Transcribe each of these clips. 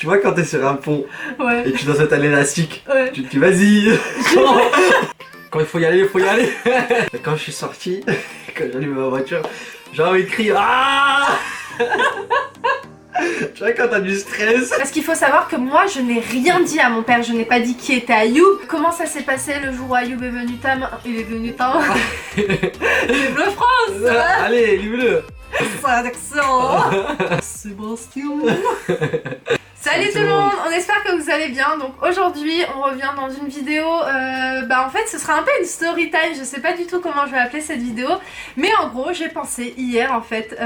Tu vois quand t'es sur un pont Ouais. et tu dois sauter à l'élastique, Ouais. tu te dis vas-y. Quand il faut y aller, il faut y aller. Et quand je suis sorti, quand j'allume ma voiture, j'ai envie de crier ah. Tu vois quand t'as du stress. Parce qu'il faut savoir que moi je n'ai rien dit à mon père, je n'ai pas dit qui était Ayoub. Comment ça s'est passé le jour où Ayoub est venu il est venu Vive le France. Allez, livre-le. C'est un accent. Sébastien. Salut tout le monde, on espère que vous allez bien. Donc aujourd'hui on revient dans une vidéo, en fait ce sera un peu une story time, je sais pas du tout comment je vais appeler cette vidéo. Mais en gros j'ai pensé hier en fait,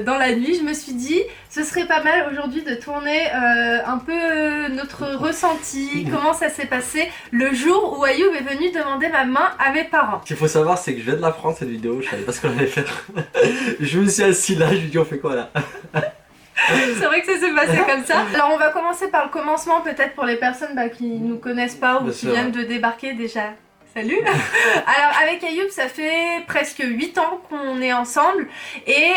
dans la nuit je me suis dit ce serait pas mal aujourd'hui de tourner un peu notre ressenti, comment ça s'est passé le jour où Ayoub est venu demander ma main à mes parents. Ce qu'il faut savoir c'est que je viens de la prendre cette vidéo, je savais pas ce qu'on allait faire. Je me suis assis là, je lui ai dit on fait quoi là. C'est vrai que ça s'est passé comme ça. Alors on va commencer par le commencement peut-être pour les personnes qui nous connaissent pas ou qui viennent de débarquer déjà. Salut. Alors avec Ayoub ça fait presque 8 ans qu'on est ensemble et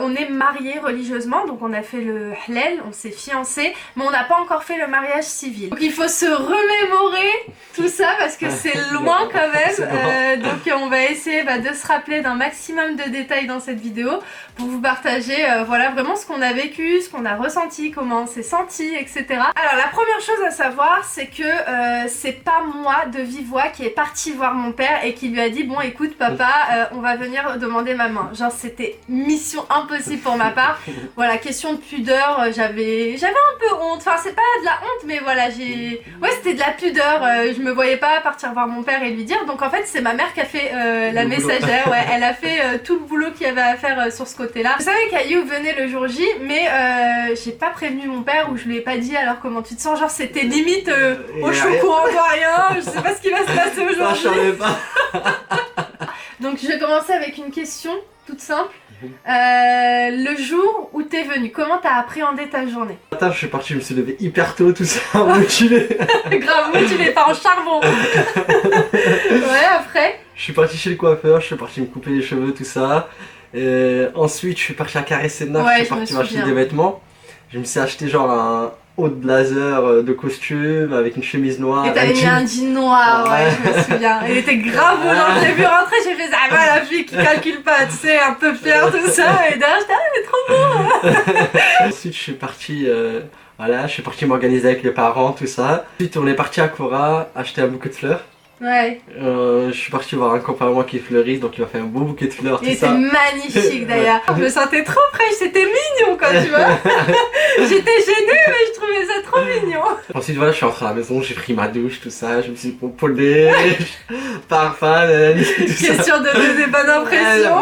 on est mariés religieusement, donc on a fait le halal, on s'est fiancés, mais on n'a pas encore fait le mariage civil. Donc il faut se remémorer tout ça parce que c'est loin quand même, donc on va essayer de se rappeler d'un maximum de détails dans cette vidéo pour vous partager voilà vraiment ce qu'on a vécu, ce qu'on a ressenti, comment on s'est senti, etc. Alors la première chose à savoir c'est que c'est pas moi de vive voix qui est partie voir mon père et qui lui a dit bon écoute papa on va venir demander ma main. Genre c'était mission impossible pour ma part. Voilà, question de pudeur, j'avais un peu honte, enfin c'est pas de la honte mais voilà c'était de la pudeur, je me voyais pas partir voir mon père et lui dire, donc en fait c'est ma mère qui a fait la messagère, ouais, elle a fait tout le boulot qu'il y avait à faire sur ce côté là. Je savais qu'Ayoub venait le jour J mais j'ai pas prévenu mon père ou je lui ai pas dit alors comment tu te sens, genre c'était limite au chaud courant de rien, je sais pas ce qui va se passer aujourd'hui. Je savais pas. Donc je vais commencer avec une question toute simple. Le jour où t'es venu, comment t'as appréhendé ta journée? Attends, je suis parti, je me suis levé hyper tôt, tout ça, motivé. Grave motivé, pas en charbon. Ouais, après je suis parti chez le coiffeur, je suis parti me couper les cheveux, tout ça. Ensuite, je suis parti à caresser Naf, je suis parti m'acheter des vêtements. Je me suis acheté genre un haut de blazer de costume avec une chemise noire. Et t'avais mis un jean noir, ouais, je me souviens. Il était grave volant, je l'ai vu rentrer, j'ai fait ça, la fille qui calcule pas, tu sais, un peu fière, tout ça. Et derrière, j'étais mais trop beau. Ensuite, je suis parti m'organiser avec les parents, tout ça. Ensuite, on est parti à Cora acheter un bouquet de fleurs. Ouais. Je suis parti voir un copain à moi qui fleurisse, donc il m'a fait un beau bouquet de fleurs. Il était magnifique d'ailleurs. Je me sentais trop fraîche, c'était mignon quoi, tu vois. J'étais gênée, mais je trouvais ça trop mignon. Ensuite, voilà, je suis rentré à la maison, j'ai pris ma douche, tout ça, je me suis pompolé, parfum, tout ça. Question de donner des bonnes impressions.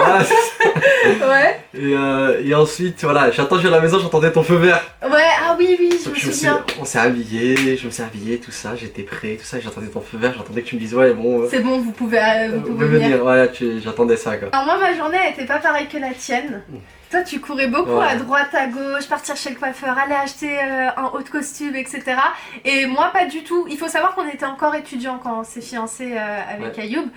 Ouais. Et ensuite, voilà, j'ai attendu à la maison, j'entendais ton feu vert. Ouais, ah oui, je me souviens. On s'est habillé, je me suis habillé, tout ça, j'étais prêt, tout ça, et j'attendais ton feu vert, j'attendais que tu me dises ouais bon. C'est bon, vous pouvez venir. Ouais, j'attendais ça quoi. Alors moi ma journée elle était pas pareille que la tienne. Toi tu courais beaucoup à droite, à gauche, partir chez le coiffeur, aller acheter un haut de costume, etc. Et moi pas du tout. Il faut savoir qu'on était encore étudiants quand on s'est fiancés avec Ayoub.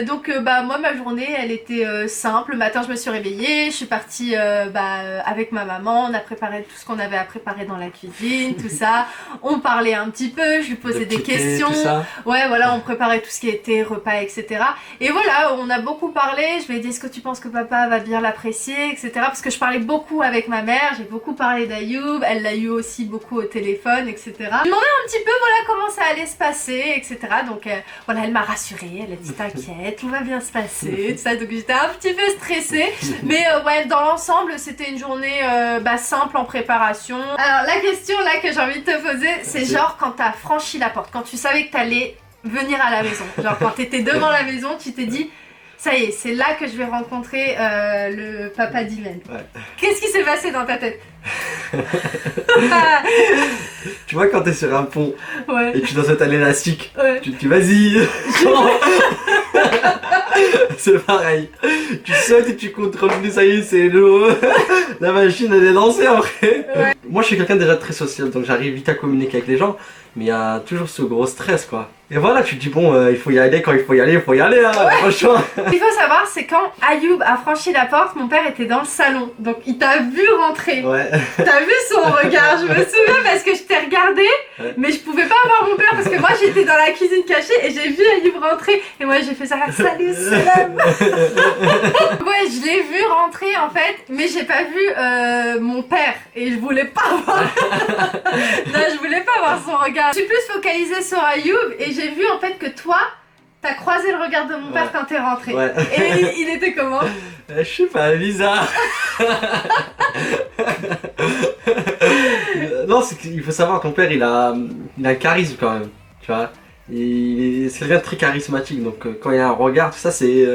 Donc moi ma journée elle était simple. Le matin je me suis réveillée, je suis partie avec ma maman, on a préparé tout ce qu'on avait à préparer dans la cuisine, tout ça. On parlait un petit peu, je lui posais des questions. Ouais voilà, on préparait tout ce qui était repas, etc. Et voilà, on a beaucoup parlé, je lui ai dit est-ce que tu penses que papa va bien l'apprécier, etc. Parce que je parlais beaucoup avec ma mère, j'ai beaucoup parlé d'Ayoub, elle l'a eu aussi beaucoup au téléphone, etc. Je lui ai demandé un petit peu voilà comment ça allait se passer, etc. Donc voilà, elle m'a rassurée, elle a dit t'inquiète, tout va bien se passer, tout ça. Donc j'étais un petit peu stressée, mais ouais, dans l'ensemble c'était une journée simple en préparation. Alors la question là que j'ai envie de te poser, c'est genre quand t'as franchi la porte, quand tu savais que t'allais venir à la maison, genre quand t'étais devant la maison, tu t'es dit ça y est, c'est là que je vais rencontrer le papa d'Imen. Ouais. Qu'est-ce qui s'est passé dans ta tête? Tu vois quand t'es sur un pont et tu dois sauter à l'élastique, tu te dis vas-y. C'est pareil. Tu sautes et tu contrôles plus, ça y est, c'est l'eau. La machine elle est lancée en vrai. Moi je suis quelqu'un déjà très social, donc j'arrive vite à communiquer avec les gens, mais il y a toujours ce gros stress quoi. Et voilà, tu te dis bon, il faut y aller, quand il faut y aller, hein, franchement. Ce qu'il faut savoir, c'est quand Ayoub a franchi la porte, mon père était dans le salon, donc il t'a vu rentrer. Ouais. T'as vu son regard, je me souviens parce que je t'ai regardé, mais je pouvais pas voir mon père parce que moi j'étais dans la cuisine cachée et j'ai vu Ayoub rentrer et moi j'ai fait ça, salut, salam. Ouais, je l'ai vu rentrer en fait, mais j'ai pas vu mon père et je voulais pas voir. Non, je voulais pas voir son regard. Je suis plus focalisée sur Ayoub et j'ai vu en fait que toi, t'as croisé le regard de mon père quand t'es rentré. Ouais. Et il était comment? Je sais pas, bizarre. Non, c'est qu'il faut savoir, ton père il a un charisme quand même, tu vois. C'est quelqu'un de très charismatique, donc quand il y a un regard, tout ça, c'est.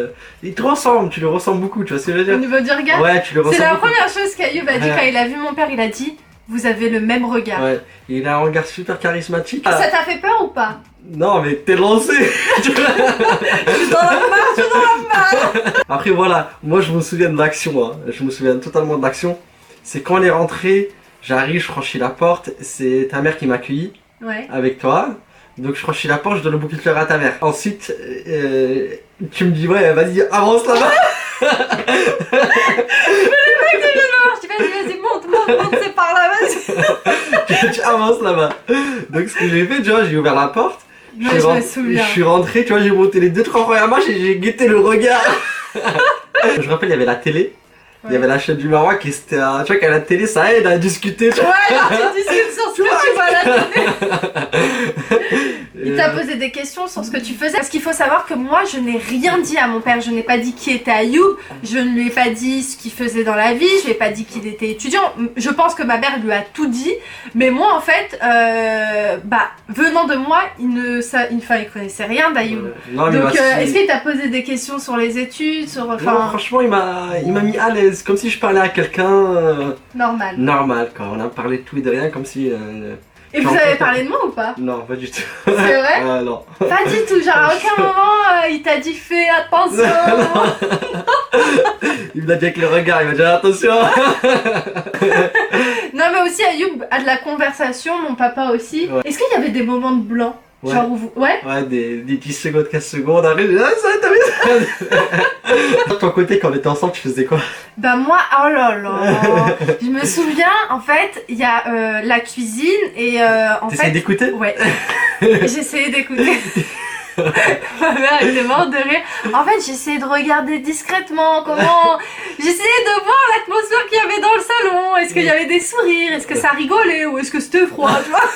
Il te ressemble, tu le ressembles beaucoup, tu vois ce que je veux dire? Au niveau du regard? Ouais, tu le ressembles. C'est la beaucoup. première chose qu'Ayoub a dit quand il a vu mon père, il a dit vous avez le même regard. Ouais, il a un regard super charismatique. Ça t'a fait peur ou pas? Non, mais t'es lancé. Je suis dans la malle. Après voilà, moi je me souviens de l'action, hein. Je me souviens totalement de l'action. C'est quand on est rentré, j'arrive, je franchis la porte, c'est ta mère qui m'a accueilli avec toi. Donc je franchis la porte, je donne le bouquet de fleurs à ta mère. Ensuite, tu me dis ouais, vas-y, avance là-bas. Vas-y, monte, c'est par là, vas-y. Tu avances là-bas. Donc ce que j'ai fait, tu vois, j'ai ouvert la porte. Je me souviens. Je suis rentré, tu vois, j'ai monté les 2-3 premières marches et j'ai guetté le regard. Je rappelle, il y avait la télé. Il y avait la chaîne du Maroc et c'était. Tu vois, qu'à la télé, ça aide à discuter. Tu vois. Ouais, alors tu discutes sur ce que tu vois à la télé. Il t'a posé des questions sur ce que tu faisais. Parce qu'il faut savoir que moi, je n'ai rien dit à mon père. Je n'ai pas dit qui était Ayoub. Je ne lui ai pas dit ce qu'il faisait dans la vie. Je lui ai pas dit qu'il était étudiant. Je pense que ma mère lui a tout dit. Mais moi, en fait, venant de moi, il connaissait rien d'Ayoub. Donc, est-ce qu'il t'a posé des questions sur les études, sur, non, franchement, il m'a mis à l'aise. Comme si je parlais à quelqu'un... normal. Normal, quoi. On a parlé de tout et de rien, comme si... Et vous avez parlé de moi ou pas? Non, pas du tout. C'est vrai? Non. Pas du tout, genre à aucun moment il t'a dit fais attention. Il me l'a dit avec le regard, il m'a dit attention. Non mais aussi Ayoub a de la conversation, mon papa aussi. Ouais. Est-ce qu'il y avait des moments de blanc? Ouais. Genre où vous... Ouais, des 10 secondes, 15 secondes, arrive, ça, t'as vu ça? De ton côté, quand on était ensemble, tu faisais quoi? Bah moi, oh là là, je me souviens, en fait, il y a la cuisine et en fait... T'essayais d'écouter? Ouais, j'essayais d'écouter. Ma mère était morte de rire. En fait, j'essayais de regarder discrètement comment... J'essayais de voir l'atmosphère qu'il y avait dans le salon. Est-ce qu'il y avait des sourires? Est-ce que ça rigolait? Ou est-ce que c'était froid, tu vois?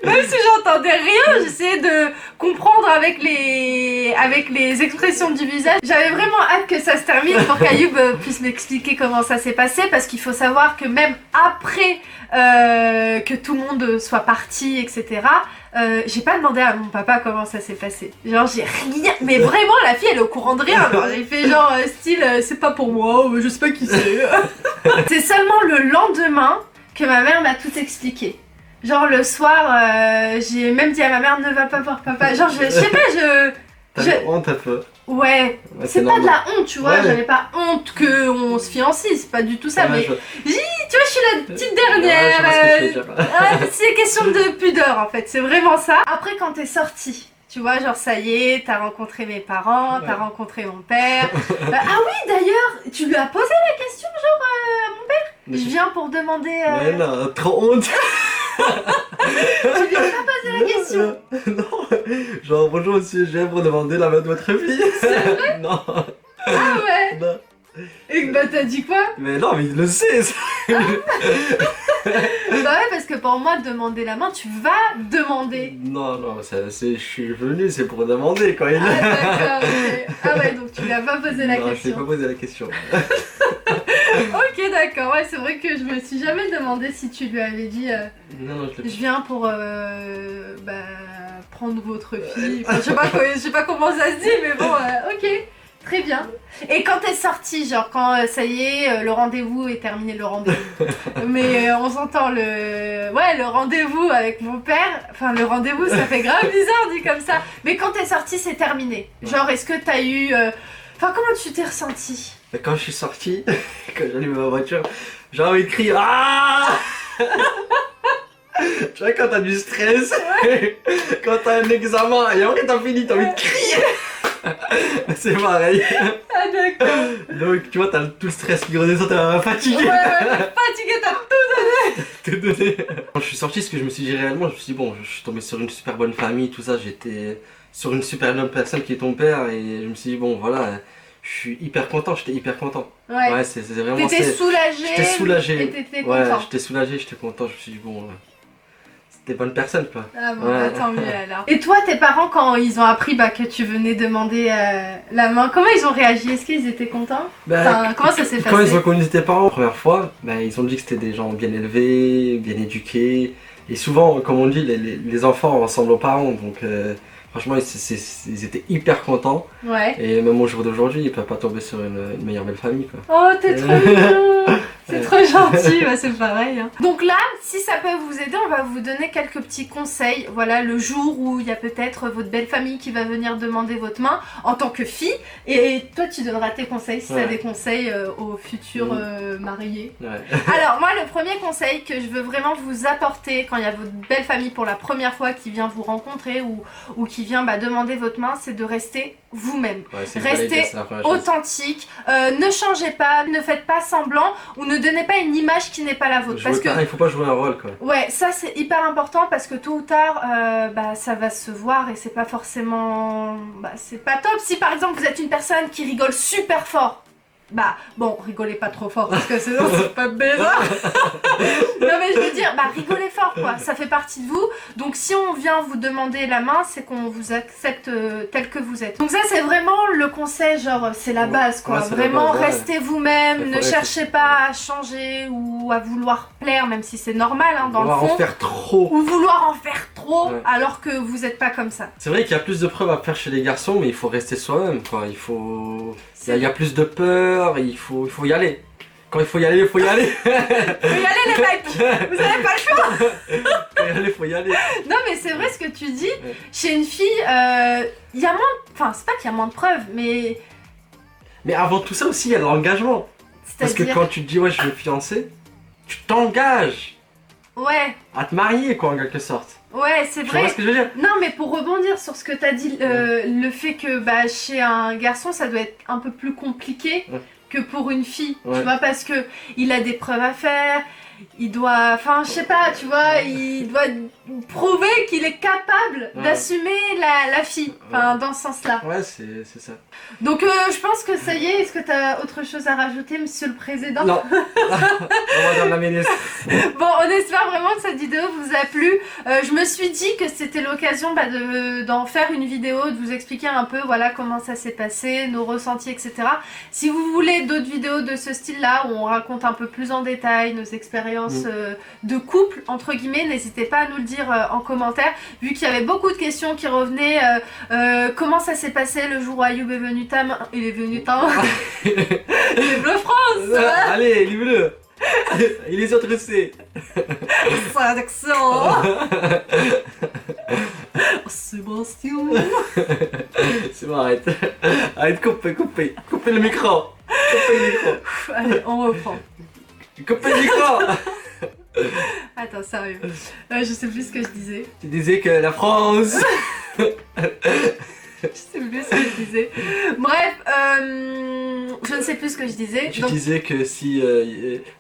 Même si j'entendais rien, j'essayais de comprendre avec les expressions du visage. J'avais vraiment hâte que ça se termine pour qu'Ayoub puisse m'expliquer comment ça s'est passé. Parce qu'il faut savoir que même après que tout le monde soit parti, etc., j'ai pas demandé à mon papa comment ça s'est passé. Genre j'ai rien, mais vraiment la fille elle est au courant de rien. Alors j'ai fait genre style c'est pas pour moi, je sais pas qui c'est. C'est seulement le lendemain que ma mère m'a tout expliqué. Genre le soir j'ai même dit à ma mère ne va pas voir papa. Genre je sais pas, T'as honte un peu. Ouais, c'est pas de la honte, tu vois, j'avais pas honte qu'on se fiancie, c'est pas du tout ça, mais tu vois, je suis la petite dernière, c'est question de pudeur en fait, c'est vraiment ça. Après quand t'es sortie, tu vois, genre ça y est, t'as rencontré mes parents, t'as rencontré mon père. Ah oui, d'ailleurs, tu lui as posé la question genre à mon père? Je viens pour demander... Mais non, trop honte. Tu lui as pas posé la question? Non, genre bonjour monsieur, je viens pour demander la main de votre fille. C'est vrai? Non. Ah ouais? Non. Et bah t'as dit quoi? Mais non, mais il le sait ça. Bah ouais, parce que pour moi, demander la main, tu vas demander. Non, je suis venu, c'est pour demander quand il... Ah d'accord, ok. Ah ouais, donc tu lui as pas posé la question. Non, je t'ai pas posé la question. Ok, d'accord, ouais, c'est vrai que je me suis jamais demandé si tu lui avais dit non, je viens pour prendre votre fille. Enfin, je sais pas comment ça se dit, mais bon, ok. Très bien. Et quand t'es sortie, genre quand ça y est, le rendez-vous est terminé, le rendez-vous. Mais on s'entend le rendez-vous avec mon père. Enfin, le rendez-vous, ça fait grave bizarre dit comme ça. Mais quand t'es sortie, c'est terminé. Genre, est-ce que t'as eu... Enfin, comment tu t'es ressentie? Quand je suis sorti, quand j'allume ma voiture, j'ai envie de crier. Ah. Tu vois, quand t'as du stress, quand t'as un examen et après t'as fini, t'as envie de crier. C'est pareil. Ah d'accord. Donc tu vois, t'as tout le stress qui redescend, t'es fatigué. Ouais, fatigué, t'as tout donné. Tout donné. Quand je suis sorti, ce que je me suis dit réellement, je me suis dit bon, je suis tombé sur une super bonne famille, tout ça, j'étais sur une super bonne personne qui est ton père et je me suis dit bon voilà, je suis hyper content, j'étais hyper content. Ouais, c'est vraiment... T'étais soulagé. J'étais soulagé. Et t'étais content. Ouais, j'étais soulagé, j'étais content, je me suis dit bon... Des bonnes personnes quoi. Ah bon, bah, tant mieux alors. Et toi, tes parents, quand ils ont appris que tu venais demander la main, comment ils ont réagi? Est-ce qu'ils étaient contents? Comment ça s'est passé? Quand ils ont connu tes parents la première fois, ils ont dit que c'était des gens bien élevés, bien éduqués. Et souvent, comme on dit, les enfants ressemblent aux parents. Donc franchement, ils étaient hyper contents. Ouais. Et même au jour d'aujourd'hui, ils peuvent pas tomber sur une meilleure belle famille quoi. Oh, t'es trop mignon. C'est trop gentil, c'est pareil. Hein. Donc là, si ça peut vous aider, on va vous donner quelques petits conseils. Voilà, le jour où il y a peut-être votre belle famille qui va venir demander votre main en tant que fille. Et toi, tu donneras tes conseils si tu as des conseils aux futurs mariés. Ouais. Alors moi, le premier conseil que je veux vraiment vous apporter quand il y a votre belle famille pour la première fois qui vient vous rencontrer ou qui vient demander votre main, c'est de rester vous-même. Ouais, restez authentique, ne changez pas, ne faites pas semblant ou ne donnez pas une image qui n'est pas la vôtre. Il faut pas jouer un rôle quoi. Ouais, ça c'est hyper important parce que tôt ou tard, ça va se voir et c'est pas forcément... c'est pas top. Si par exemple vous êtes une personne qui rigole super fort, bon, rigolez pas trop fort parce que sinon c'est pas bizarre. Non mais je veux dire, rigolez fort quoi, ça fait partie de vous. Donc si on vient vous demander la main, c'est qu'on vous accepte tel que vous êtes. Donc ça c'est vraiment le conseil, genre c'est la base quoi. Vraiment restez vous-même, ne cherchez pas à changer ou à vouloir plaire, même si c'est normal dans le fond. Vouloir en faire trop. Ou vouloir en faire trop alors que vous êtes pas comme ça. C'est vrai qu'il y a plus de preuves à faire chez les garçons, mais il faut rester soi-même quoi. Il y a plus de peur, il faut y aller. Quand il faut y aller, il faut y aller. Faut y aller les mecs, vous avez pas le choix. Faut y aller. Non mais c'est vrai ce que tu dis. Chez une fille, il y a moins, enfin c'est pas qu'il y a moins de preuves, mais avant tout ça aussi, il y a l'engagement. Parce que quand tu te dis ouais je vais me fiancer, tu t'engages. Ouais. À te marier quoi en quelque sorte. Ouais, c'est vrai. Tu vois ce que je veux dire? Non, mais pour rebondir sur ce que tu as dit, le fait que chez un garçon, ça doit être un peu plus compliqué que pour une fille, tu vois, parce que il a des preuves à faire, il doit, enfin, je sais pas, tu vois, il doit prouver qu'il est capable d'assumer la fille, enfin, dans ce sens-là. Ouais, c'est ça. Donc, je pense que ça y est, est-ce que tu as autre chose à rajouter, monsieur le président? Non. Madame la ministre. Bon, on espère vraiment que cette vidéo vous a plu. Je me suis dit que c'était l'occasion d'en faire une vidéo, de vous expliquer un peu, voilà, comment ça s'est passé, nos ressentis, etc. Si vous voulez d'autres vidéos de ce style-là, où on raconte un peu plus en détail nos expériences de couple, entre guillemets, n'hésitez pas à nous le dire en commentaire, vu qu'il y avait beaucoup de questions qui revenaient. Comment ça s'est passé le jour où Ayoub est venu il est venu les Bleus France. Allez, les Bleus. Il est intéressé. Sans accent. Sébastien. C'est bon, arrête. Arrête, coupez le micro. Allez, on reprend. Coupez le micro. Attends, sérieux. Je sais plus ce que je disais. Tu disais que la France... Je sais plus ce que je disais. Bref, je ne sais plus ce que je disais. Tu disais que si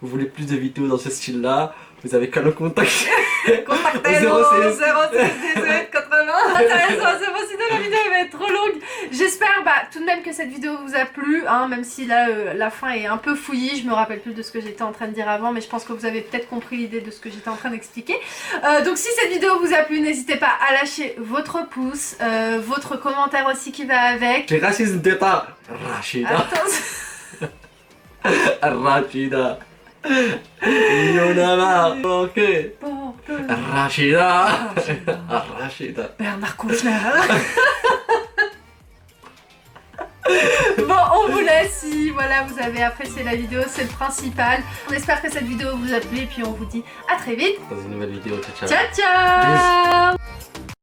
vous voulez plus de vidéos dans ce style-là, vous avez qu'à nous contacter. Contactez-nous 0618 80. Intéressant, c'est bon, sinon la vidéo va être trop longue. J'espère tout de même que cette vidéo vous a plu, même si là la fin est un peu fouillie. Je me rappelle plus de ce que j'étais en train de dire avant, mais je pense que vous avez peut-être compris l'idée de ce que j'étais en train d'expliquer. Donc si cette vidéo vous a plu, n'hésitez pas à lâcher votre pouce, votre commentaire aussi qui va avec. Les racistes d'état, Rachida. Rachida. Yonama. Ok. Rachida. Rachida. Bernard Kouchner. Bon, on vous laisse. Si voilà, vous avez apprécié la vidéo, c'est le principal. On espère que cette vidéo vous a plu et puis on vous dit à très vite dans une nouvelle vidéo. Ciao, ciao. Ciao, ciao.